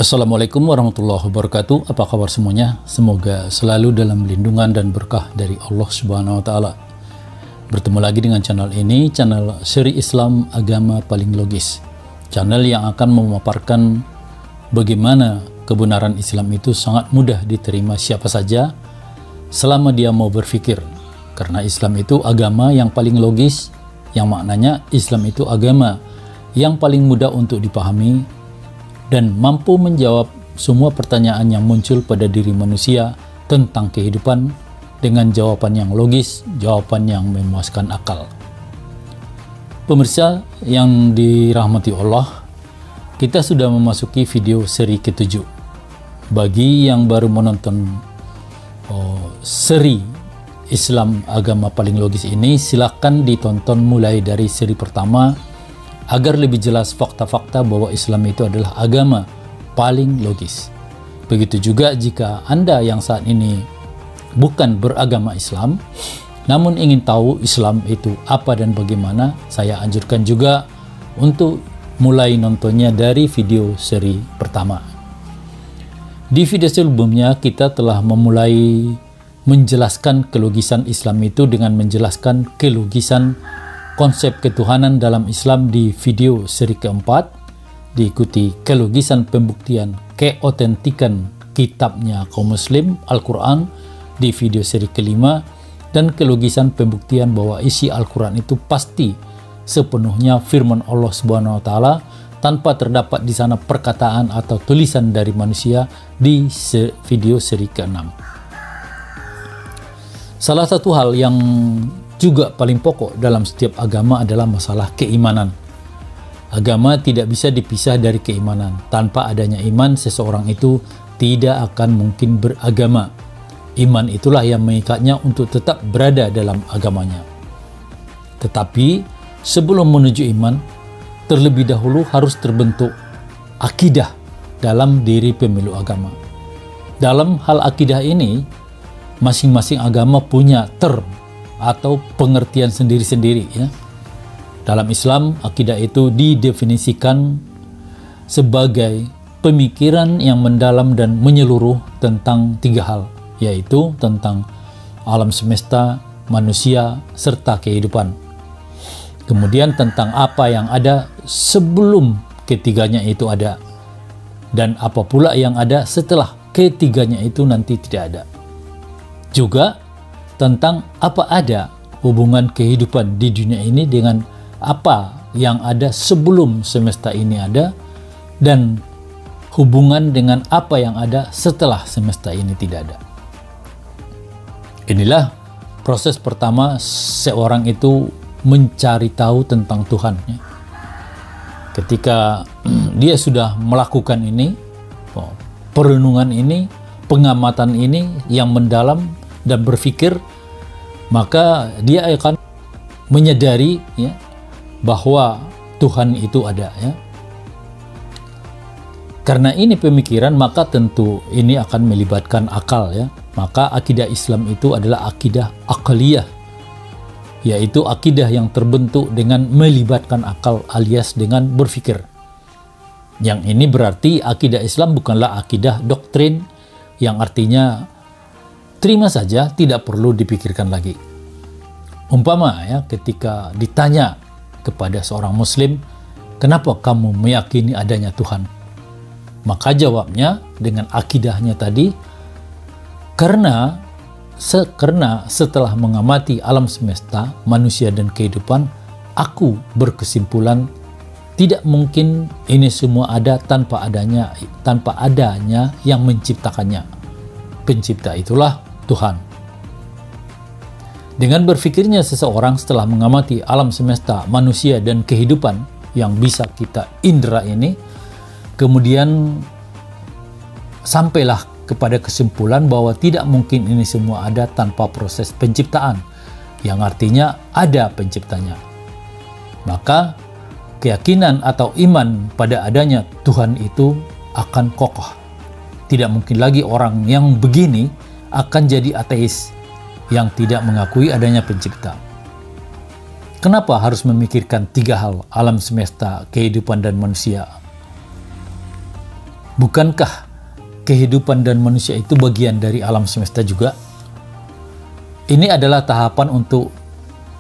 Assalamualaikum warahmatullahi wabarakatuh. Apa kabar semuanya? Semoga selalu dalam lindungan dan berkah dari Allah Subhanahu wa taala. Bertemu lagi dengan channel ini, channel Seri Islam Agama Paling Logis. Channel yang akan memaparkan bagaimana kebenaran Islam itu sangat mudah diterima siapa saja selama dia mau berpikir. Karena Islam itu agama yang paling logis, yang maknanya Islam itu agama yang paling mudah untuk dipahami dan mampu menjawab semua pertanyaan yang muncul pada diri manusia tentang kehidupan dengan jawaban yang logis, jawaban yang memuaskan akal. Pemirsa yang dirahmati Allah, kita sudah memasuki video seri ke-7. Bagi yang baru menonton seri Islam Agama Paling Logis ini, silakan ditonton mulai dari seri pertama agar lebih jelas fakta-fakta bahwa Islam itu adalah agama paling logis. Begitu juga jika Anda yang saat ini bukan beragama Islam, namun ingin tahu Islam itu apa dan bagaimana, saya anjurkan juga untuk mulai nontonnya dari video seri pertama. Di video sebelumnya kita telah memulai menjelaskan kelogisan Islam itu dengan menjelaskan kelogisan konsep ketuhanan dalam Islam di video seri keempat, diikuti kelogisan pembuktian keotentikan kitabnya kaum muslim Al-Quran di video seri kelima, dan kelogisan pembuktian bahwa isi Al-Quran itu pasti sepenuhnya firman Allah Subhanahu wa taala tanpa terdapat di sana perkataan atau tulisan dari manusia di video seri ke-6. Salah satu hal yang juga paling pokok dalam setiap agama adalah masalah keimanan. Agama tidak bisa dipisah dari keimanan. Tanpa adanya iman, seseorang itu tidak akan mungkin beragama. Iman itulah yang mengikatnya untuk tetap berada dalam agamanya. Tetapi sebelum menuju iman, terlebih dahulu harus terbentuk akidah dalam diri pemeluk agama. Dalam hal akidah ini, masing-masing agama punya term atau pengertian sendiri-sendiri ya. Dalam Islam, akidah itu didefinisikan sebagai pemikiran yang mendalam dan menyeluruh tentang tiga hal, yaitu tentang alam semesta, manusia, serta kehidupan. Kemudian tentang apa yang ada sebelum ketiganya itu ada, dan apa pula yang ada setelah ketiganya itu nanti tidak ada. Juga tentang apa ada hubungan kehidupan di dunia ini dengan apa yang ada sebelum semesta ini ada, dan hubungan dengan apa yang ada setelah semesta ini tidak ada. Inilah proses pertama seorang itu mencari tahu tentang Tuhan. Ketika dia sudah melakukan ini, perenungan ini, pengamatan ini yang mendalam dan berpikir, maka dia akan menyadari ya, bahwa Tuhan itu ada ya. Karena ini pemikiran, maka tentu ini akan melibatkan akal ya. Maka akidah Islam itu adalah akidah akaliyah, yaitu akidah yang terbentuk dengan melibatkan akal alias dengan berpikir. Yang ini berarti akidah Islam bukanlah akidah doktrin yang artinya terima saja, tidak perlu dipikirkan lagi. Umpama ya, ketika ditanya kepada seorang muslim, kenapa kamu meyakini adanya Tuhan? Maka jawabnya dengan akidahnya tadi, karena setelah mengamati alam semesta, manusia dan kehidupan, aku berkesimpulan tidak mungkin ini semua ada tanpa adanya yang menciptakannya. Pencipta itulah Tuhan. Dengan berpikirnya seseorang setelah mengamati alam semesta, manusia, dan kehidupan yang bisa kita indera ini, kemudian sampailah kepada kesimpulan bahwa tidak mungkin ini semua ada tanpa proses penciptaan, yang artinya ada penciptanya. Maka keyakinan atau iman pada adanya Tuhan itu akan kokoh. Tidak mungkin lagi orang yang begini akan jadi ateis yang tidak mengakui adanya pencipta. Kenapa harus memikirkan tiga hal, alam semesta, kehidupan, dan manusia? Bukankah kehidupan dan manusia itu bagian dari alam semesta juga? Ini adalah tahapan untuk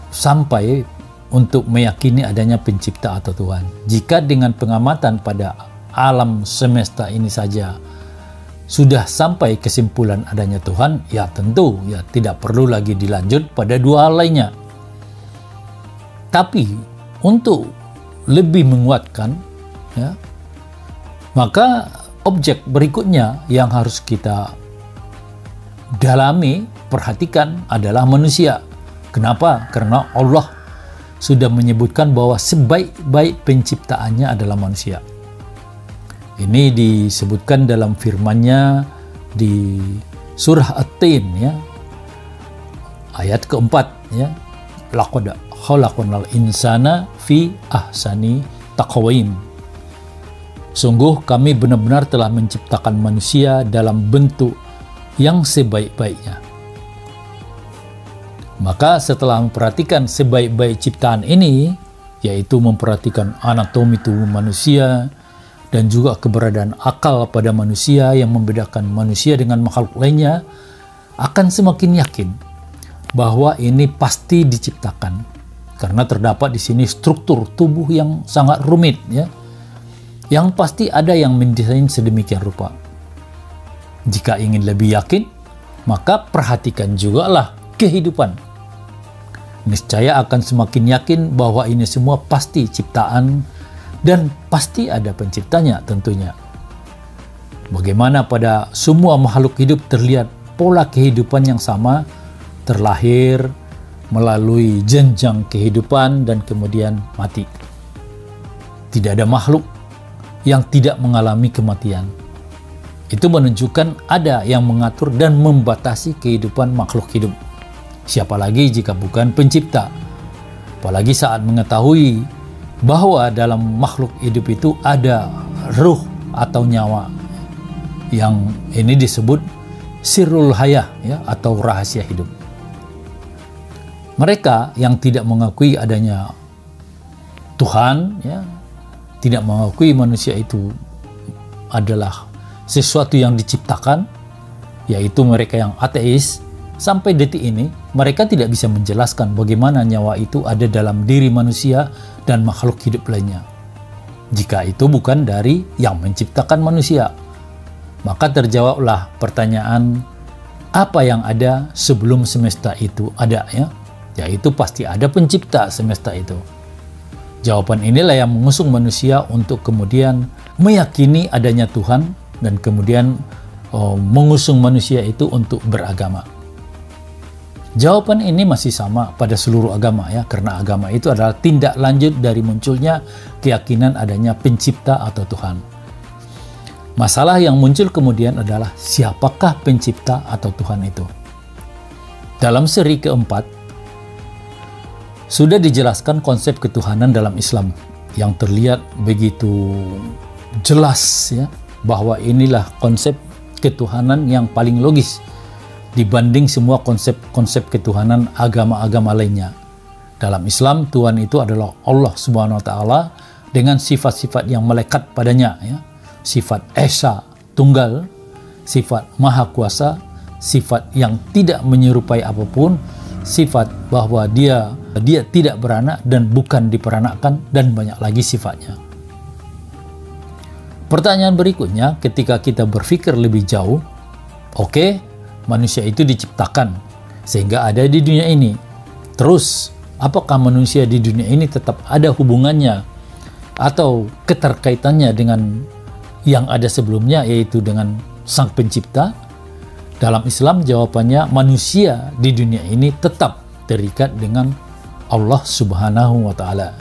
sampai untuk meyakini adanya pencipta atau Tuhan. Jika dengan pengamatan pada alam semesta ini saja sudah sampai kesimpulan adanya Tuhan, ya tentu ya tidak perlu lagi dilanjut pada dua hal lainnya. Tapi untuk lebih menguatkan, ya, maka objek berikutnya yang harus kita dalami, perhatikan adalah manusia. Kenapa? Karena Allah sudah menyebutkan bahwa sebaik-baik penciptaannya adalah manusia. Ini disebutkan dalam firman-Nya di surah At-Tin, ya, ayat keempat, ya, laqad khalaqnal insana fi ahsani taqwim. Sungguh kami benar-benar telah menciptakan manusia dalam bentuk yang sebaik-baiknya. Maka setelah memperhatikan sebaik-baik ciptaan ini, yaitu memperhatikan anatomi tubuh manusia dan juga keberadaan akal pada manusia yang membedakan manusia dengan makhluk lainnya, akan semakin yakin bahwa ini pasti diciptakan karena terdapat di sini struktur tubuh yang sangat rumit, ya, yang pasti ada yang mendesain sedemikian rupa. Jika ingin lebih yakin, maka perhatikan jugalah kehidupan. Niscaya akan semakin yakin bahwa ini semua pasti ciptaan dan pasti ada penciptanya tentunya. Bagaimana pada semua makhluk hidup terlihat pola kehidupan yang sama, terlahir melalui jenjang kehidupan dan kemudian mati. Tidak ada makhluk yang tidak mengalami kematian. Itu menunjukkan ada yang mengatur dan membatasi kehidupan makhluk hidup. Siapa lagi jika bukan pencipta? Apalagi saat mengetahui bahwa dalam makhluk hidup itu ada ruh atau nyawa, yang ini disebut sirrul hayah, ya, atau rahasia hidup. Mereka yang tidak mengakui adanya Tuhan, ya, tidak mengakui manusia itu adalah sesuatu yang diciptakan, yaitu mereka yang ateis, sampai detik ini mereka tidak bisa menjelaskan bagaimana nyawa itu ada dalam diri manusia dan makhluk hidup lainnya. Jika itu bukan dari yang menciptakan manusia, maka terjawablah pertanyaan, apa yang ada sebelum semesta itu ada, ya? Yaitu pasti ada pencipta semesta itu. Jawaban inilah yang mengusung manusia untuk kemudian meyakini adanya Tuhan dan kemudian mengusung manusia itu untuk beragama. Jawaban ini masih sama pada seluruh agama, ya, karena agama itu adalah tindak lanjut dari munculnya keyakinan adanya pencipta atau Tuhan. Masalah yang muncul kemudian adalah siapakah pencipta atau Tuhan itu. Dalam seri keempat sudah dijelaskan konsep ketuhanan dalam Islam yang terlihat begitu jelas, ya, bahwa inilah konsep ketuhanan yang paling logis dibanding semua konsep-konsep ketuhanan agama-agama lainnya. Dalam Islam, Tuhan itu adalah Allah Subhanahu wa taala dengan sifat-sifat yang melekat padanya, ya. Sifat Esa, tunggal, sifat maha kuasa, sifat yang tidak menyerupai apapun, sifat bahwa dia tidak beranak dan bukan diperanakkan, dan banyak lagi sifatnya. Pertanyaan berikutnya, ketika kita berpikir lebih jauh, oke, manusia itu diciptakan sehingga ada di dunia ini. Terus, apakah manusia di dunia ini tetap ada hubungannya atau keterkaitannya dengan yang ada sebelumnya, yaitu dengan Sang Pencipta? Dalam Islam, jawabannya manusia di dunia ini tetap terikat dengan Allah Subhanahu wa taala.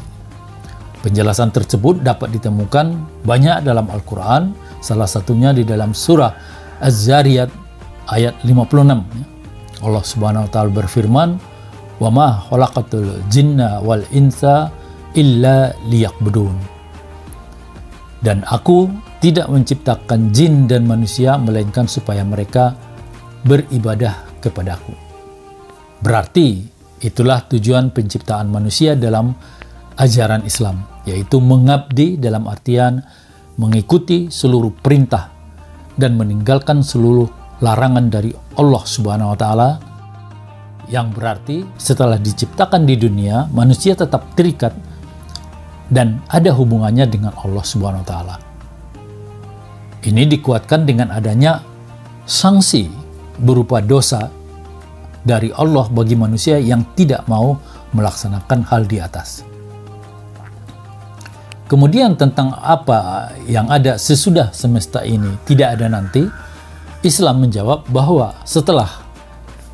Penjelasan tersebut dapat ditemukan banyak dalam Al-Quran, salah satunya di dalam surah Az-Zariyat ayat 56. Allah Subhanahu wa taala berfirman, "Wa ma khalaqatul jinna wal insa illa liya'budun." Dan aku tidak menciptakan jin dan manusia melainkan supaya mereka beribadah kepadaku. Berarti itulah tujuan penciptaan manusia dalam ajaran Islam, yaitu mengabdi dalam artian mengikuti seluruh perintah dan meninggalkan seluruh larangan dari Allah Subhanahu wa taala, yang berarti setelah diciptakan di dunia, manusia tetap terikat dan ada hubungannya dengan Allah Subhanahu wa taala. Ini dikuatkan dengan adanya sanksi berupa dosa dari Allah bagi manusia yang tidak mau melaksanakan hal di atas. Kemudian tentang apa yang ada sesudah semesta ini tidak ada nanti, Islam menjawab bahwa setelah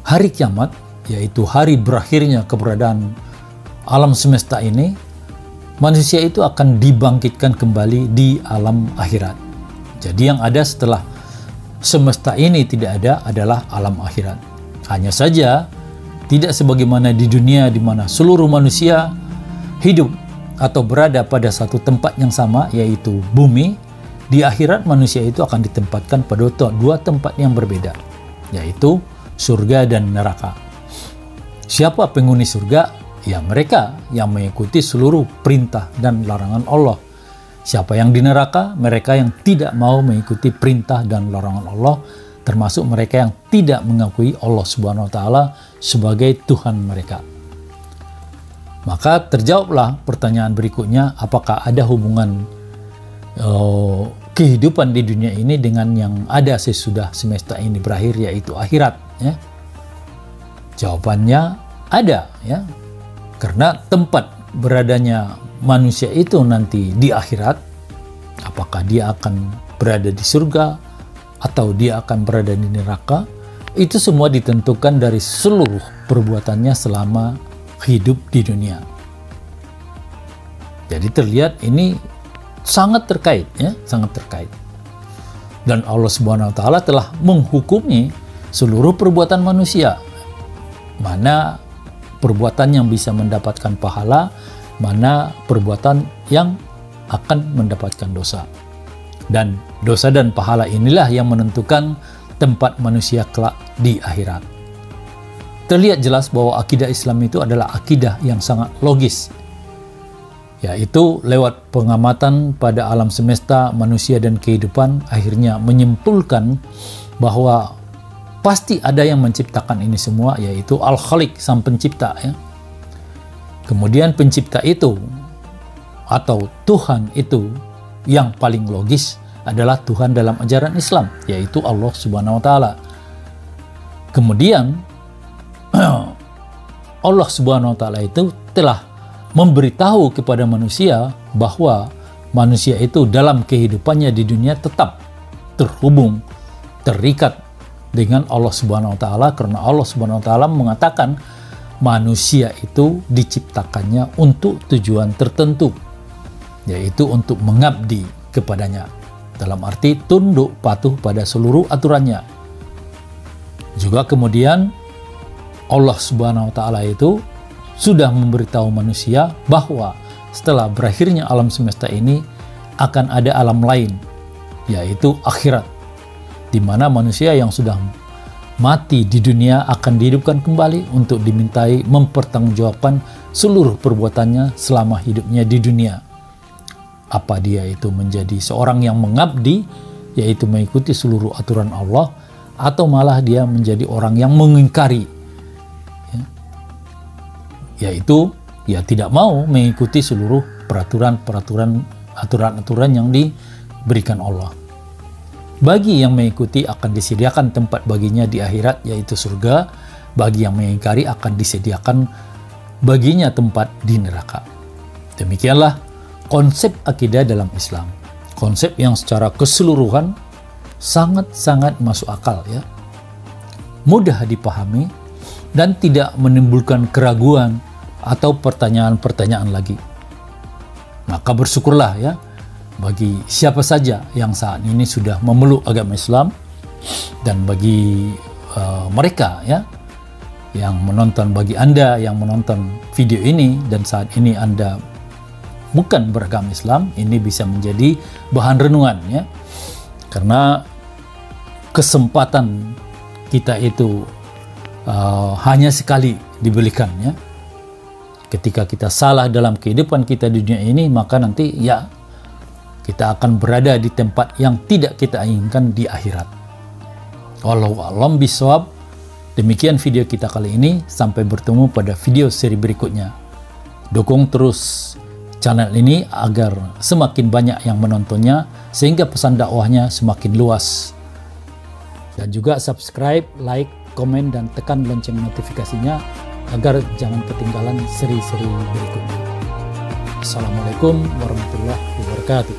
hari kiamat, yaitu hari berakhirnya keberadaan alam semesta ini, manusia itu akan dibangkitkan kembali di alam akhirat. Jadi yang ada setelah semesta ini tidak ada adalah alam akhirat. Hanya saja tidak sebagaimana di dunia di mana seluruh manusia hidup atau berada pada satu tempat yang sama, yaitu bumi. Di akhirat manusia itu akan ditempatkan pada dua tempat yang berbeda, yaitu surga dan neraka. Siapa penghuni surga? Ya mereka yang mengikuti seluruh perintah dan larangan Allah. Siapa yang di neraka? Mereka yang tidak mau mengikuti perintah dan larangan Allah, termasuk mereka yang tidak mengakui Allah Subhanahu wa taala sebagai Tuhan mereka. Maka terjawablah pertanyaan berikutnya, apakah ada hubungan kehidupan di dunia ini dengan yang ada sesudah semesta ini berakhir, yaitu akhirat, ya? Jawabannya ada, ya. Karena tempat beradanya manusia itu nanti di akhirat, apakah dia akan berada di surga atau dia akan berada di neraka, itu semua ditentukan dari seluruh perbuatannya selama hidup di dunia. Jadi terlihat ini sangat terkait, ya, sangat terkait. Dan Allah Subhanahu wa taala telah menghukumi seluruh perbuatan manusia. Mana perbuatan yang bisa mendapatkan pahala, mana perbuatan yang akan mendapatkan dosa. Dan dosa dan pahala inilah yang menentukan tempat manusia kelak di akhirat. Terlihat jelas bahwa akidah Islam itu adalah akidah yang sangat logis, yaitu lewat pengamatan pada alam semesta, manusia dan kehidupan, akhirnya menyimpulkan bahwa pasti ada yang menciptakan ini semua, yaitu Al-Khaliq, sang pencipta, ya. Kemudian pencipta itu atau Tuhan itu yang paling logis adalah Tuhan dalam ajaran Islam, yaitu Allah Subhanahu wa taala. Kemudian Allah Subhanahu wa taala itu telah memberitahu kepada manusia bahwa manusia itu dalam kehidupannya di dunia tetap terhubung, terikat dengan Allah Subhanahu wa taala, karena Allah Subhanahu wa taala mengatakan manusia itu diciptakannya untuk tujuan tertentu, yaitu untuk mengabdi kepadanya, dalam arti tunduk patuh pada seluruh aturannya. Juga kemudian Allah Subhanahu wa taala itu sudah memberitahu manusia bahwa setelah berakhirnya alam semesta ini akan ada alam lain, yaitu akhirat, di mana manusia yang sudah mati di dunia akan dihidupkan kembali untuk dimintai mempertanggungjawabkan seluruh perbuatannya selama hidupnya di dunia. Apa dia itu menjadi seorang yang mengabdi, yaitu mengikuti seluruh aturan Allah, atau malah dia menjadi orang yang mengingkari, yaitu ya tidak mau mengikuti seluruh aturan-aturan yang diberikan Allah. Bagi yang mengikuti akan disediakan tempat baginya di akhirat, yaitu surga. Bagi yang mengingkari akan disediakan baginya tempat di neraka. Demikianlah konsep akidah dalam Islam. Konsep yang secara keseluruhan sangat-sangat masuk akal, ya. Mudah dipahami dan tidak menimbulkan keraguan atau pertanyaan-pertanyaan lagi. Maka bersyukurlah, ya, bagi siapa saja yang saat ini sudah memeluk agama Islam, dan bagi mereka, ya, yang menonton, bagi Anda yang menonton video ini dan saat ini Anda bukan beragama Islam, ini bisa menjadi bahan renungan, ya, karena kesempatan kita itu hanya sekali diberikan, ya. Ketika kita salah dalam kehidupan kita di dunia ini, maka nanti ya kita akan berada di tempat yang tidak kita inginkan di akhirat. Wallahu a'lam bishawab. Demikian video kita kali ini. Sampai bertemu pada video seri berikutnya. Dukung terus channel ini agar semakin banyak yang menontonnya, sehingga pesan dakwahnya semakin luas. Dan juga subscribe, like, komen, dan tekan lonceng notifikasinya agar jangan ketinggalan seri-seri berikutnya. Assalamualaikum warahmatullahi wabarakatuh.